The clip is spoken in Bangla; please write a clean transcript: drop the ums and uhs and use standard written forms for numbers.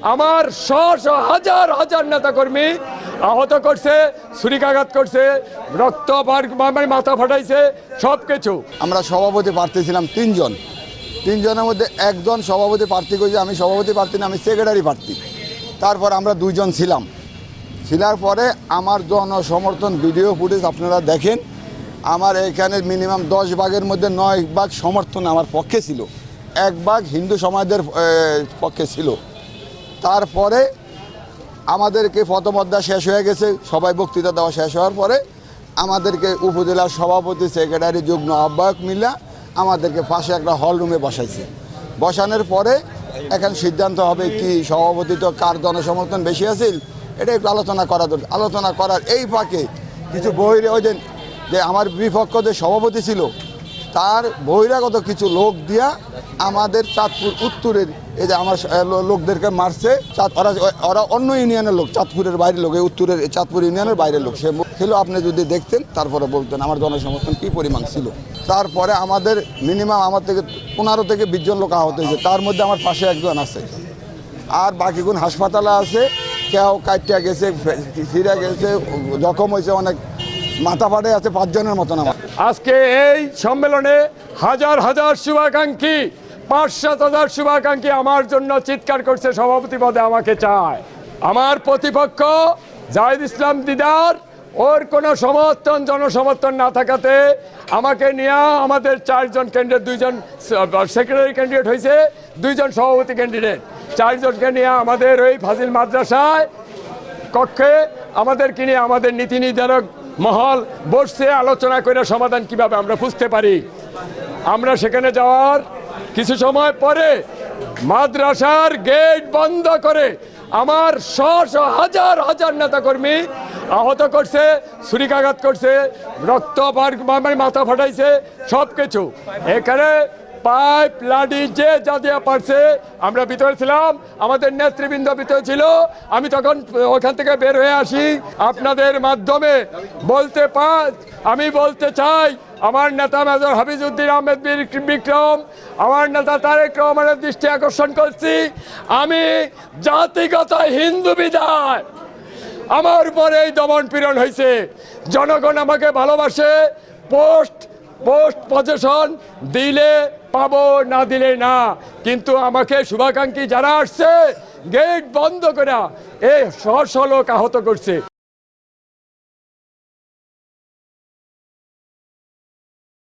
আমার হাজার হাজার নেতাকর্মী আহত করছে, ছুরিকাঘাত করছে, রক্ত মাথা ফাটাইছে, সব কিছু। আমরা সভাপতি প্রার্থী ছিলাম তিনজনের মধ্যে একজন সভাপতি প্রার্থী করেছে, আমি সভাপতি প্রার্থী না, আমি সেক্রেটারি প্রার্থী। তারপর আমরা দুইজন ছিলাম। পরে আমার জনসমর্থন ভিডিও ফুটেজ আপনারা দেখেন। আমার এখানে মিনিমাম 10 ভাগের মধ্যে 9 ভাগ সমর্থন আমার পক্ষে ছিল, 1 ভাগ হিন্দু সমাজের পক্ষে ছিল। তারপরে আমাদেরকে প্রথমোদ্ধা শেষ হয়ে গেছে, সবাই বক্তৃতা দেওয়া শেষ হওয়ার পরে আমাদেরকে উপজেলার সভাপতি, সেক্রেটারি, যুগ্ম আহ্বায়ক মিলা আমাদেরকে পাশে একটা হল রুমে বসানোর পরে এখন সিদ্ধান্ত হবে কি সভাপতি তো কার জনসমর্থন বেশি আছিল এটা একটু আলোচনা করা দরকার। আলোচনা করার এই ফাঁকে কিছু বহিরাগত যে আমার বিপক্ষ যে সভাপতি ছিল তার বহিরাগত কিছু লোক দিয়া আমাদের চাঁদপুর উত্তরের এই যে আমার লোকদেরকে মারছে। ওরা অন্য ইউনিয়নের লোক, চাঁদপুরের বাইরের লোক, এই উত্তরের চাঁদপুর ইউনিয়নের বাইরের লোক। সে ছিল, আপনি যদি দেখতেন তারপরে বলতেন আমার জনসমর্থন কী পরিমাণ ছিল। তারপরে আমাদের মিনিমাম আমার থেকে 15 থেকে 20 জন লোক আহত হয়েছে, তার মধ্যে আমার পাশে একজন আছে, আর বাকিগুণ হাসপাতালে আছে। কেউ কাটিয়া গেছে, ফিরে গেছে, জখম হয়েছে, অনেক মাথা ফাটে আছে 5 জনের মতন। আমার আজকে এই সম্মেলনে হাজার হাজার শুভাকাঙ্ক্ষী, 5-7 শুভাকাঙ্ক্ষী আমার জন্য চিৎকার করছে সভাপতি পদে আমাকে চায়। আমার প্রতিপক্ষ জাহিদ ইসলাম দিদার, ওর কোনো জনসমর্থন না থাকাতে আমাকে নিয়ে আমাদের 4 জন ক্যান্ডিডেট, 2 জন সেক্রেটারি ক্যান্ডিডেট হয়েছে, 2 জন সভাপতি ক্যান্ডিডেট, 4 জনকে নিয়ে আমাদের ওই ফাজিল মাদ্রাসায় কক্ষে আমাদেরকে নিয়ে আমাদের নীতি নির্ধারক মহল বসছে, আলোচনা করে সমাধান কিভাবে আমরা খুঁজতে পারি। আমরা সেখানে যাওয়ার কিছু সময় পরে মাদ্রাসার গেট বন্ধ করে আমার হাজার হাজার নেতাকর্মী আহত করছে, ছুরিকাঘাত করছে, রক্ত মাথা ফাটাইছে, সব কিছু। এখানে পাইপ লাঠি যে যা দেওয়া পারছে, আমরা ভিতরে ছিলাম, আমাদের নেতৃবৃন্দ ভিতরে ছিল। আমি তখন ওখান থেকে বের হয়ে আসি। আপনাদের মাধ্যমে আমি বলতে চাই, আমার নেতা মেজর হাফিজউদ্দিন আহমেদ বিক্রম, আমার নেতা তারেক রহমানের দৃষ্টি আকর্ষণ করছি, আমি জাতিগত হিন্দু বিধায় আমার উপরে এই দমন পীড়ন হয়েছে। জনগণ আমাকে ভালোবাসে, পোস্ট পজিশন দিলে পাবো, না দিলে না, কিন্তু আমাকে শুভাকাঙ্ক্ষী যারা আসছে গেট বন্ধ করে এই লোক আহত করছে।